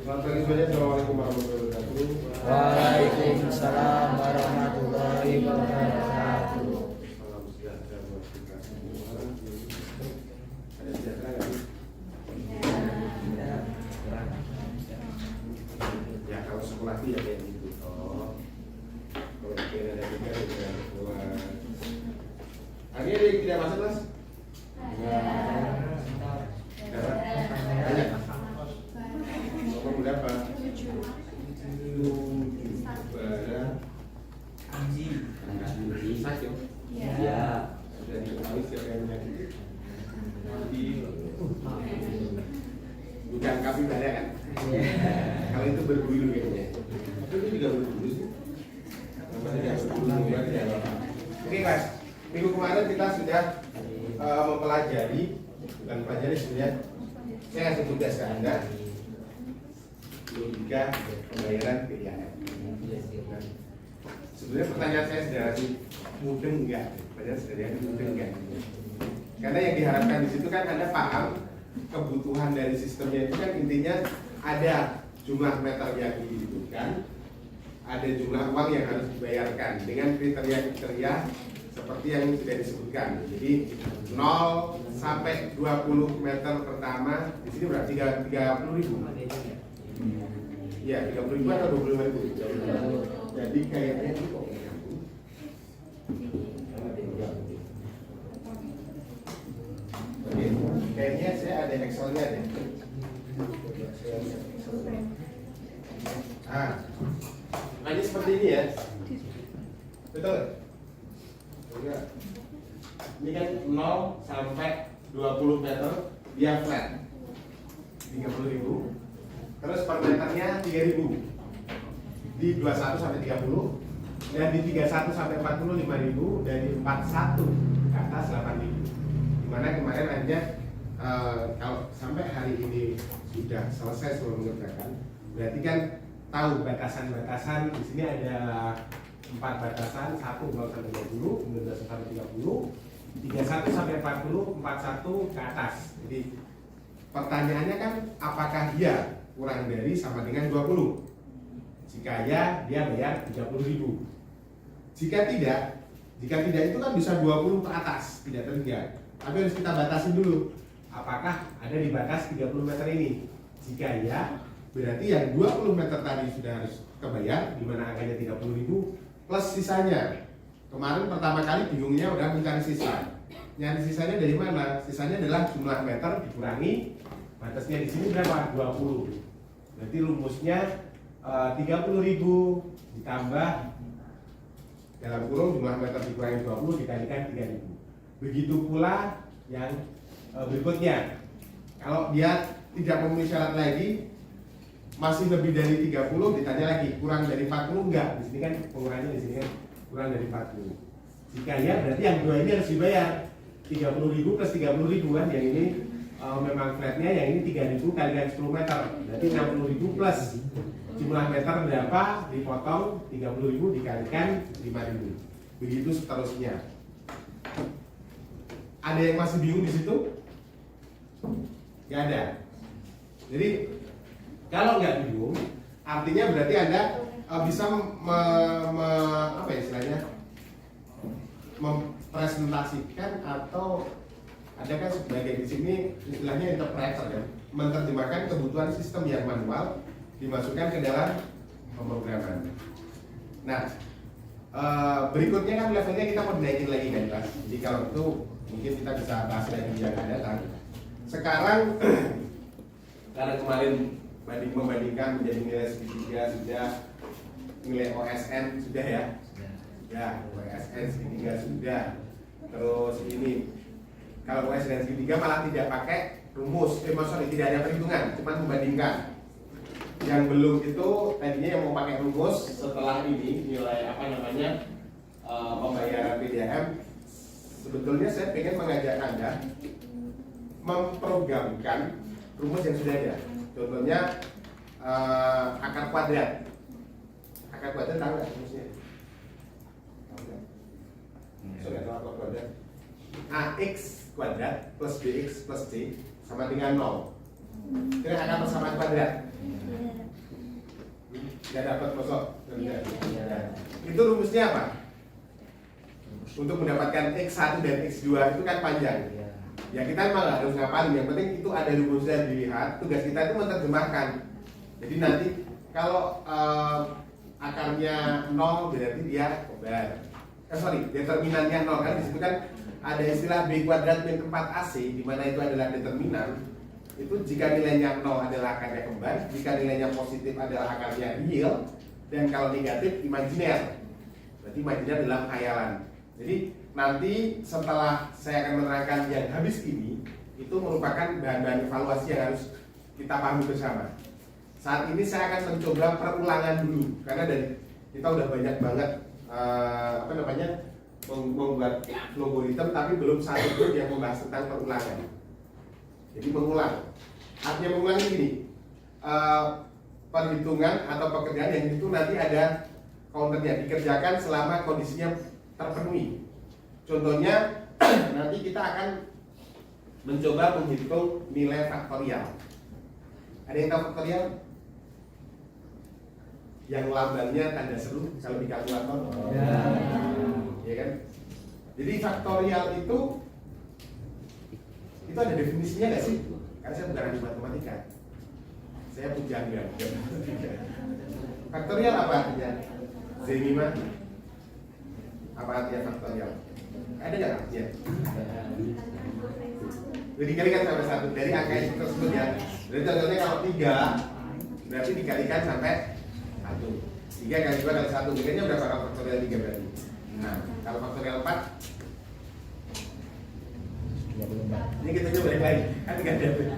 Selamat pagi semuanya. Assalamualaikum warahmatullahi wabarakatuh. Waalaikumsalam warahmatullahi wabarakatuh. Salam sejahtera buat kita semua. Ada sejahtera nggak sih? Ya kalau sekolah sih ya kayak gitu. Oh, kalau kira ada tiga ya sekolah. Hari ini tidak masuk mas? Banyak. Nomor berapa? 7. Bara Anji sakit. Ya. Dan diketahui siapa yang menyakiti. Bukan kapibara kan? Kalau itu berbulu kayaknya. Tapi itu juga berbulu sih. Kenapa tidak berbulu? Tidak apa-apa. Oke guys, minggu kemarin kita sudah mempelajari, bukan pelajari sebenarnya. Saya kasih tugas ke Anda. Logika pembayaran PDAM. Sebenarnya pertanyaan saya sederhana sih, mudeng enggak? Pertanyaan sederhana mudeng enggak? Karena yang diharapkan di situ kan Anda paham kebutuhan dari sistemnya itu kan intinya ada jumlah meter yang dibutuhkan, ada jumlah uang yang harus dibayarkan dengan kriteria-kriteria seperti yang sudah disebutkan. Jadi 0 sampai 20 meter pertama di sini berarti 30.000. Ya, 30.000 atau 25.000. Jadi kayaknya itu kok nyambung. Oke, kayaknya saya ada Excel-nya deh. Ini seperti ini ya. Betul? Enggak. Ini kan 0 sampai 20 meter dia flat. 30.000. Terus per meternya 3.000 di 21 sampai 30 dan di 31 sampai 40 5.000 dan di 41 ke atas 8.000. Dimana kemarin aja kalau sampai hari ini sudah selesai semua mengerjakan, berarti kan tahu batasan-batasan. Di sini ada 4 batasan, 1 0 sampai 20, 19 sampai 30, 31 sampai 40, 41 ke atas. Jadi pertanyaannya kan apakah dia kurang dari sama dengan 20? Jika ya, dia bayar 30.000. Jika tidak itu kan bisa 20 ke atas, tidak terlihat. Tapi harus kita batasi dulu. Apakah ada di batas 30 meter ini? Jika ya, berarti yang 20 meter tadi sudah harus kebayar, di mana angkanya 30.000 plus sisanya. Kemarin pertama kali bingungnya udah mencari sisa. Nyari sisanya dari mana? Sisanya adalah jumlah meter dikurangi batasnya di sini berapa? 20. Berarti rumusnya 30.000 ditambah dalam kurung jumlah meter dikurangi 20 dikalikan 3.000. Begitu pula yang berikutnya. Kalau dia tidak memenuhi syarat lagi, masih lebih dari 30, ditanya lagi kurang dari 40 enggak? Di sini kan pengurangannya di sini kan kurang dari 40. Jika ya, berarti yang dua ini harus dibayar 30.000 plus 30.000 kan, yang ini memang flatnya, yang ini 3.000 kalikan 10 meter, berarti 60.000 plus jumlah meter berapa dipotong 30.000 dikalikan 5.000. Begitu seterusnya. Ada yang masih bingung di situ? Nggak ada. Jadi kalau nggak bingung, artinya berarti Anda bisa apa ya istilahnya, mempresentasikan atau ada kan sebagai di sini istilahnya interpreter ya, menerjemahkan kebutuhan sistem yang manual dimasukkan ke dalam pemrograman. Nah, berikutnya kan levelnya kita mau dinaikin lagi kan Pak. Jadi kalau itu mungkin kita bisa bahas lagi yang akan datang. Sekarang karena kemarin membandingkan menjadi nilai segitiga sudah, nilai OSN sudah ya. Ya, OSN segitiga sudah. Terus ini kalau OSN segitiga malah tidak pakai rumus, tidak ada perhitungan, cuma membandingkan. Yang belum itu tadinya yang mau pakai rumus setelah ini nilai apa namanya pembayaran PDAM. Sebetulnya saya pengen mengajak Anda memprogramkan rumus yang sudah ada. Contohnya akar kuadrat. Akar kuadrat tahu nggak rumusnya? Tahu nggak? Sudah tahu akar kuadrat? AX kuadrat plus BX plus C sama dengan 0. Itu akar persamaan kuadrat. rumusnya apa? Untuk mendapatkan X1 dan X2 itu kan panjang. Ya kita memang nggak harus ngapalin, yang penting itu ada rumusnya dilihat. Tugas kita itu menerjemahkan. Jadi nanti kalau akarnya 0 berarti dia kembar. Determinannya 0 kan di situ kan ada istilah B kuadrat min 4AC di mana itu adalah determinan. Itu jika nilainya 0 adalah akarnya kembar, jika nilainya positif adalah akarnya real, dan kalau negatif imajiner. Berarti imajiner dalam khayalan. Jadi nanti setelah saya akan menerangkan yang habis ini, itu merupakan bahan-bahan evaluasi yang harus kita pahami bersama. Saat ini saya akan mencoba perulangan dulu, karena dari kita udah banyak banget membuat logaritma, tapi belum satu pun yang membahas tentang perulangan. Jadi mengulang. Artinya mengulang ini gini, perhitungan atau pekerjaan yang itu nanti ada counternya, dikerjakan selama kondisinya terpenuhi. Contohnya nanti kita akan mencoba menghitung nilai faktorial. Ada yang tahu faktorial? Yang lambangnya tanda seru kalau di kalkulator. Ya kan? Jadi faktorial itu ada definisinya nggak sih? Karena saya bukan ahli matematika. Saya pujangga. Faktorial apa artinya? Zemima? Apa artinya faktorial? Ada nggak artinya? Jadi dikalikan sampai 1 dari angka itu tersebut ya. Jadi contohnya kalau 3 berarti dikalikan sampai 1. 3 kali 2 kali 1 nilainya berapa kalau faktorial 3 berarti? Nah, kalau faktorial 4 ini kita coba balik lagi.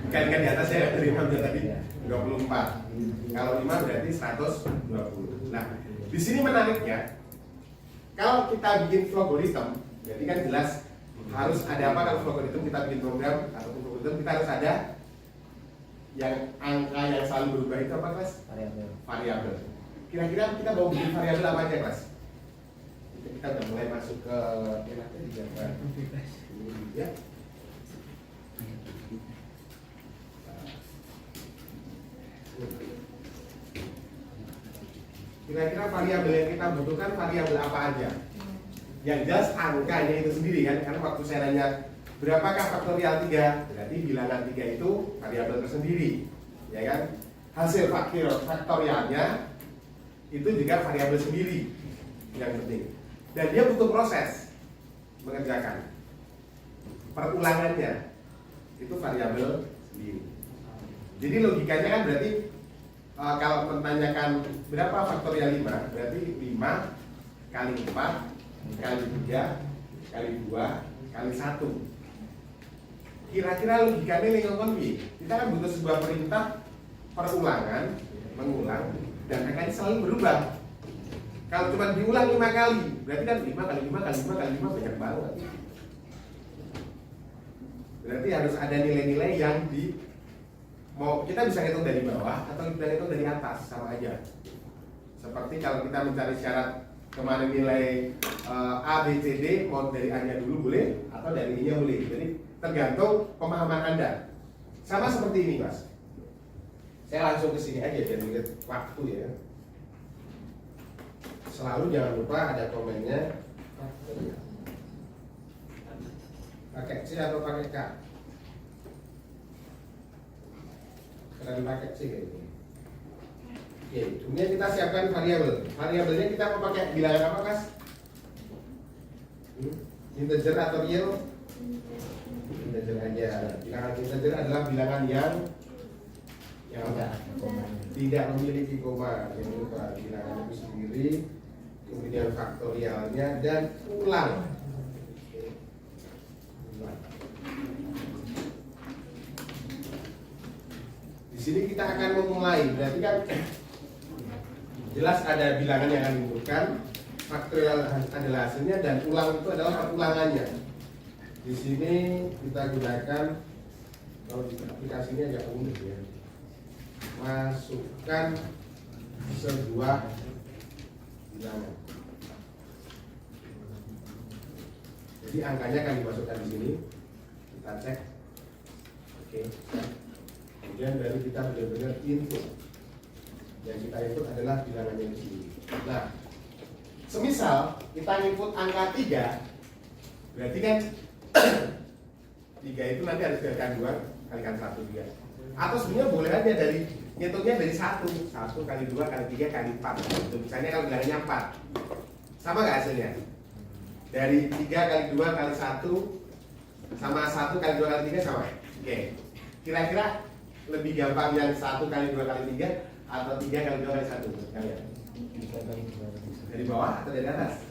Kan di atas saya dari 6 tadi 24. Kalau 5 berarti 120. Nah, di sini menariknya kalau kita bikin logaritma, jadi kan jelas harus ada apa kalau logaritma kita bikin program ataupun logaritma kita harus ada yang angka yang selalu berubah itu apa kelas? Variabel. Kira-kira kita mau bikin variabel apa aja kelas? Kita udah mulai masuk ke enaknya di gambar ini ya. Kira-kira variabel yang kita butuhkan variabel apa aja? Yang jelas angkanya itu sendiri kan, karena waktu saya nanya berapakah faktorial 3, berarti bilangan 3 itu variabel tersendiri, ya kan? Hasil faktorialnya itu juga variabel sendiri yang penting. Dan dia butuh proses mengerjakan. Perulangannya itu variabel sendiri. Jadi logikanya kan berarti kalau menanyakan berapa faktorial 5, berarti 5 kali 4 kali 3 kali 2 kali 1. Kira-kira logikanya ngomong piye? Kita kan butuh sebuah perintah perulangan, mengulang, dan angkanya selalu berubah. Kalau cuma diulang 5 kali, berarti kan 5 kali 5 kali 5 kali 5 banyak banget. Berarti harus ada nilai-nilai yang mau kita bisa hitung dari bawah atau kita hitung dari atas, sama aja. Seperti kalau kita mencari syarat kemarin nilai A, B, C, D, mau dari A nya dulu boleh atau dari I nya boleh. Jadi tergantung pemahaman Anda. Sama seperti ini Mas. Saya langsung ke sini aja biar lihat waktu ya. Selalu jangan lupa ada komennya. Pakai C atau pakai K? Karena pakai C kayak gini. Oke, kemudian kita siapkan variabel. Variabelnya kita mau pakai bilangan apa, Kas? Integer atau real? Integer aja. Bilangan integer adalah bilangan yang tidak memiliki koma. Jangan lupa bilangan itu sendiri, kemudian faktorialnya dan ulang. Di sini kita akan memulai. Berarti kan jelas ada bilangan yang akan ditentukan, faktorial adalah hasilnya dan ulang itu adalah ulangannya. Di sini kita gunakan, kalau di aplikasi ini agak unik ya, masukkan sebuah bilangan. Jadi angkanya akan dimasukkan di sini, kita cek, oke. Kemudian dari kita benar-benar input. Yang kita input adalah bilangannya di sini. Nah, Semisal kita input angka 3, berarti kan 3 itu nanti harus dikalikan 2 kalikan 1 juga. Atau sebenarnya boleh aja dari ngitungnya dari 1 kali 2 kali 3 kali 4 gitu. Misalnya kalau bilangannya 4, sama nggak hasilnya? Dari 3 kali 2 kali 1 sama 1 kali 2 kali 3 sama? Oke. Kira-kira lebih gampang yang 1 kali 2 kali 3 atau 3 kali 2 kali 1 menurut kalian? Dari bawah atau dari atas?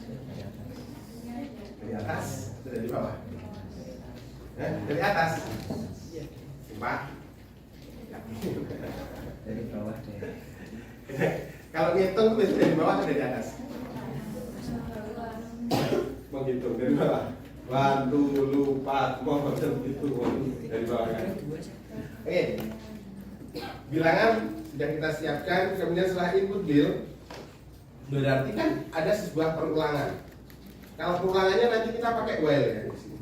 Dari atas atau dari bawah? Dari atas? Sumpah? Dari bawah deh. Kalau ngitung itu dari bawah atau dari atas? Menghitung dari bawah. 1, 2, 4, mau menghitung dari bawah kan? Oke. Bilangan sudah kita siapkan, kemudian setelah input bil, berarti kan ada sebuah perulangan. Kalau perulangannya nanti kita pakai while ya di sini.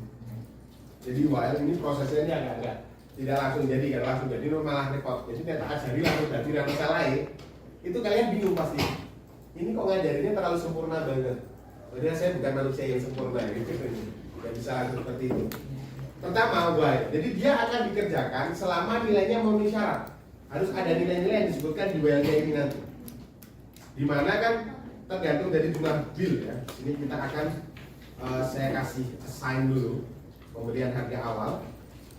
Jadi while ini prosesnya ini agak tidak langsung jadi, kan langsung jadi malah repot. Jadi kita ajari langsung jadi tidak lain. Itu kalian bingung pasti. Ini kok ngajarinnya terlalu sempurna banget. Padahal saya bukan manusia yang sempurna gitu. Tidak bisa langsung seperti itu. Pertama while. Jadi dia akan dikerjakan selama nilainya memenuhi syarat. Harus ada nilai-nilai yang disebutkan di while-nya ini nanti. Dimana kan tergantung dari jumlah bil ya. Ini kita akan saya kasih assign dulu pemberian harga awal,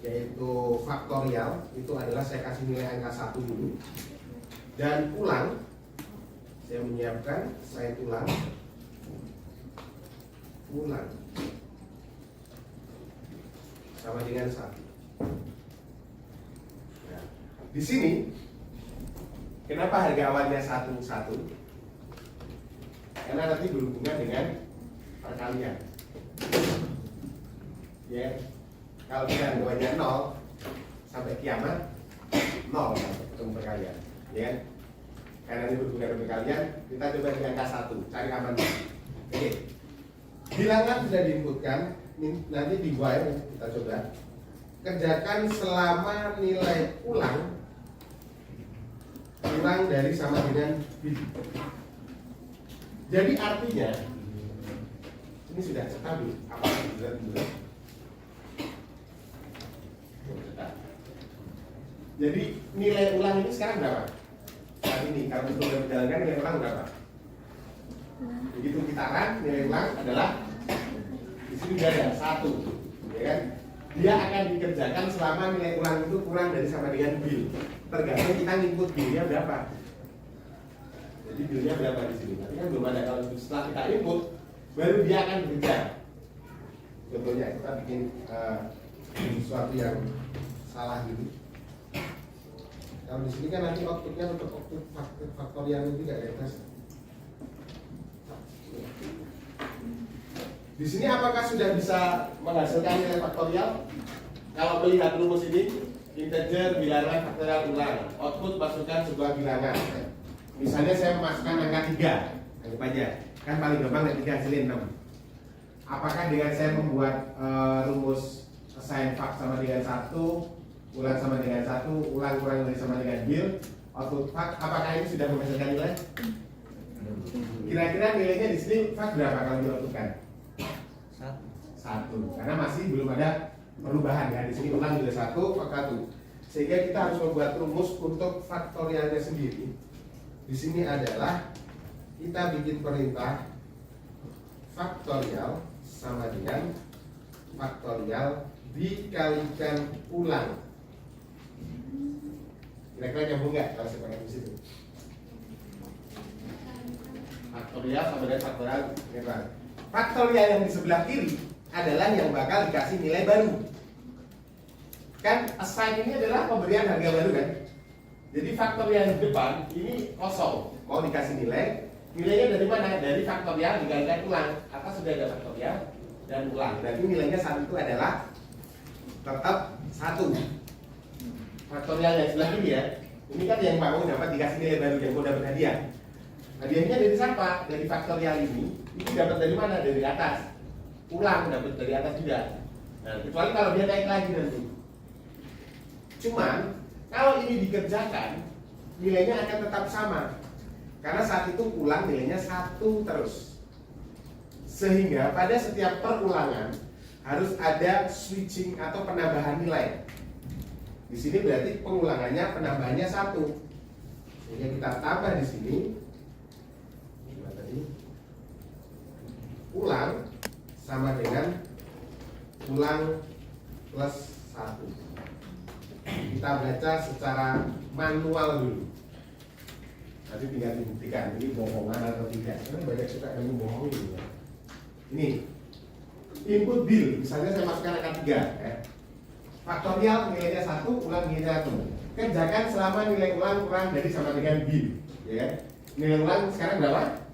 yaitu faktorial. Itu adalah saya kasih nilai angka 1 dulu. Dan ulang, saya menyiapkan, saya ulang sama dengan 1. Nah, di sini kenapa harga awalnya 1? Karena nanti berhubungan dengan perkalian. Ya, kalau kita nilainya 0 sampai kiamat 0 ketemu perkalian, ya. Karena ini berhubungan dengan perkalian, kita coba di angka 1, cari aman. Oke. Bilangan sudah diinputkan, nanti di while kita coba kerjakan selama nilai ulang dari sama dengan b. Jadi artinya ini sudah stabil. Apa bulan? Jadi nilai ulang ini sekarang berapa? Saat ini kalau kita sudah menjalankan nilai ulang berapa? Begitu kita run, nilai ulang adalah di sini sudah ada 1, ya kan? Dia akan dikerjakan selama nilai ulang itu kurang dari sama dengan bil. Tergantung kita input bilnya berapa. Jadi bilnya berapa di sini? Tapi kan belum ada. Kalau setelah kita input, baru dia akan bekerja. Contohnya kita bikin sesuatu yang salah gitu. Kalau di sini kan nanti outputnya untuk output faktorial juga ya, Mas. Di sini apakah sudah bisa menghasilkan nilai faktorial? Kalau melihat rumus ini, integer bilangan faktorial ulang, output masukkan sebuah bilangan. Misalnya saya memasukkan angka 3, anggap aja, kan paling gampang yang 3 hasilin 6. Apakah dengan saya membuat rumus assign fact sama dengan 1, ulang sama dengan 1, ulang kurang dari sama dengan bil, output fact, apakah ini sudah menghasilkan nilai? Kira-kira nilainya di sini fact berapa kalau dioutputkan? 1, karena masih belum ada perubahan ya. Di sini ulang juga 1, fact 1. Sehingga kita harus membuat rumus untuk faktorialnya sendiri. Di sini adalah kita bikin perintah faktorial sama dengan faktorial dikalikan ulang. Kira-kira nyambung nggak kalau saya pakai di situ? Faktorial sama dengan faktorial ulang. Faktorial yang di sebelah kiri adalah yang bakal dikasih nilai baru. Kan assign ini adalah pemberian harga baru kan? Jadi faktorial yang di depan ini kosong, mau dikasih nilai. Nilainya dari mana? Dari faktorial dikalikan ulang. Atas sudah ada faktorial dan ulang. Berarti nilainya 1 itu adalah tetap 1. Faktorial yang sebelah kiri ya. Ini kan yang mau dapat dikasih nilai baru, yang mau dapat hadiah. Hadiahnya dari siapa? Dari faktorial ini. Ini dapat dari mana? Dari atas. Ulang dapat dari atas juga. Nah, kecuali kalau dia naik lagi nanti. Cuman kalau ini dikerjakan, nilainya akan tetap sama. Karena saat itu ulang nilainya 1 terus. Sehingga pada setiap perulangan harus ada switching atau penambahan nilai. Di sini berarti pengulangannya penambahannya 1. Sehingga kita tambah di sini. Gimana tadi? Ulang sama dengan ulang plus 1. Kita baca secara manual dulu. Nanti tinggal dibuktikan ini bohongan atau tidak. Karena banyak suka yang membohongi. Ini input bill, misalnya saya masukkan angka 3 ya. Faktorial nilainya 1, ulang nilainya 1. Kerjakan selama nilai ulang kurang dari sama dengan bill, ya. Nilai ulang sekarang berapa?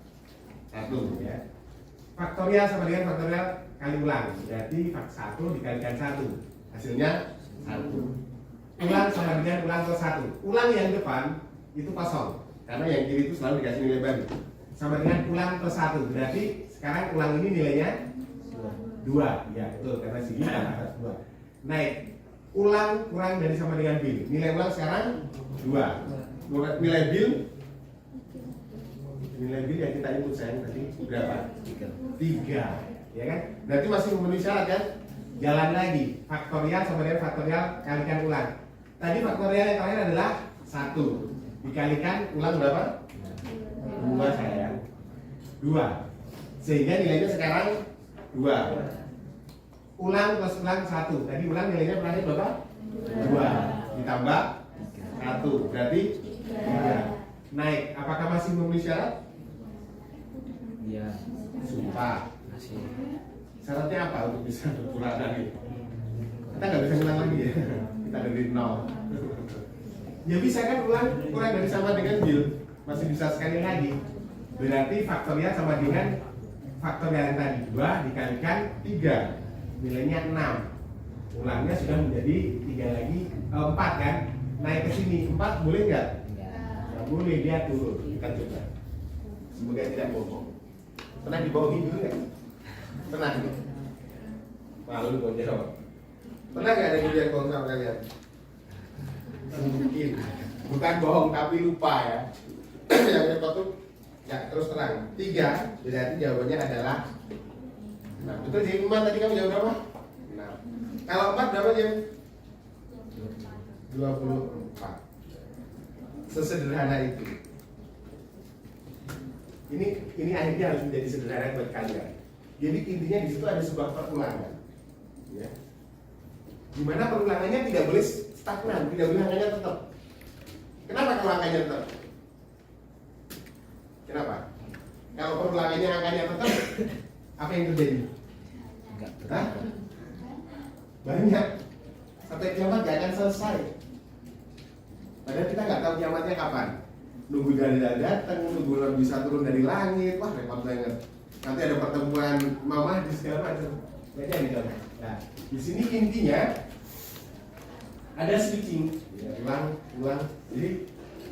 1, ya. Faktorial sama dengan faktorial kali ulang. Berarti 1 dikalikan 1. Hasilnya 1. Ulang sama dengan ulang plus 1. Ulang yang depan itu kosong. Karena yang kiri itu selalu dikasih nilai baru. Sama dengan ulang plus 1. Berarti sekarang ulang ini nilainya 2. Ya, betul. Karena sini atas 2. Naik. Ulang kurang dari sama dengan bill. Nilai ulang sekarang 2. Nilai bill yang kita input sayang tadi berapa? 3. Ya kan? Berarti masih memenuhi syarat kan? Jalan lagi. Faktorial sama dengan faktorial kalikan ulang. Tadi faktorial yang terakhir adalah 1 dikalikan ulang berapa? 2 sayang. 2. Sehingga nilainya sekarang 2. Ulang plus ulang 1. Tadi ulang nilainya berarti berapa? 2 ditambah 1 berarti 3. Naik. Apakah masih memenuhi syarat? Iya. Sumpah. Masih. Syaratnya apa untuk bisa berkurang lagi? Kita nggak bisa ngulang lagi ya. Kita dari 0. Ya bisa kan ulang kurang dari sama dengan bill. Masih bisa sekali lagi. Berarti faktorial sama dengan faktorial yang tadi 2 dikalikan 3. Nilainya 6. Ulangnya sudah menjadi 3 lagi 4 kan? Naik ke sini 4 boleh nggak? Nggak boleh, dia turun. Kita coba. Semoga tidak bohong. Pernah dibohongin dulu nggak? Pernah nih? Malu kok jawab. Pernah nggak ada yang bohong sama kalian? Mungkin. Bukan bohong tapi lupa ya. Yang repot tuh ya terus terang 3 berarti jawabannya adalah. Nah, betul sih, Iman tadi kamu jawab berapa? 6. Kalau 4 berapa jam? 24. Sesederhana itu. Ini akhirnya harus menjadi sederhana buat kalian. Jadi intinya di situ ada sebuah perulangan. Ya. Dimana perulangannya tidak boleh stagnan, tidak boleh angkanya tetap. Kenapa kalau angkanya tetap? Kenapa? Kalau perulangannya angkanya tetap, apa yang terjadi? Hah? Banyak. Sampai kiamat gak akan selesai. Padahal kita nggak tahu kiamatnya kapan. Nunggu dalil datang, nunggu Nabi bisa turun dari langit. Wah repot banget. Nanti ada pertemuan mamah di segala macam. Banyak nih kan. Nah, di sini intinya ada switching. Ya, ulang. Jadi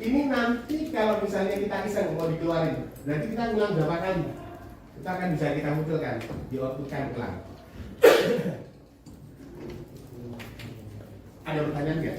ini nanti kalau misalnya kita iseng mau dikeluarin, berarti kita ulang berapa kali? Kita akan bisa kita munculkan, di-outputkan ulang. Ada pertanyaan nggak?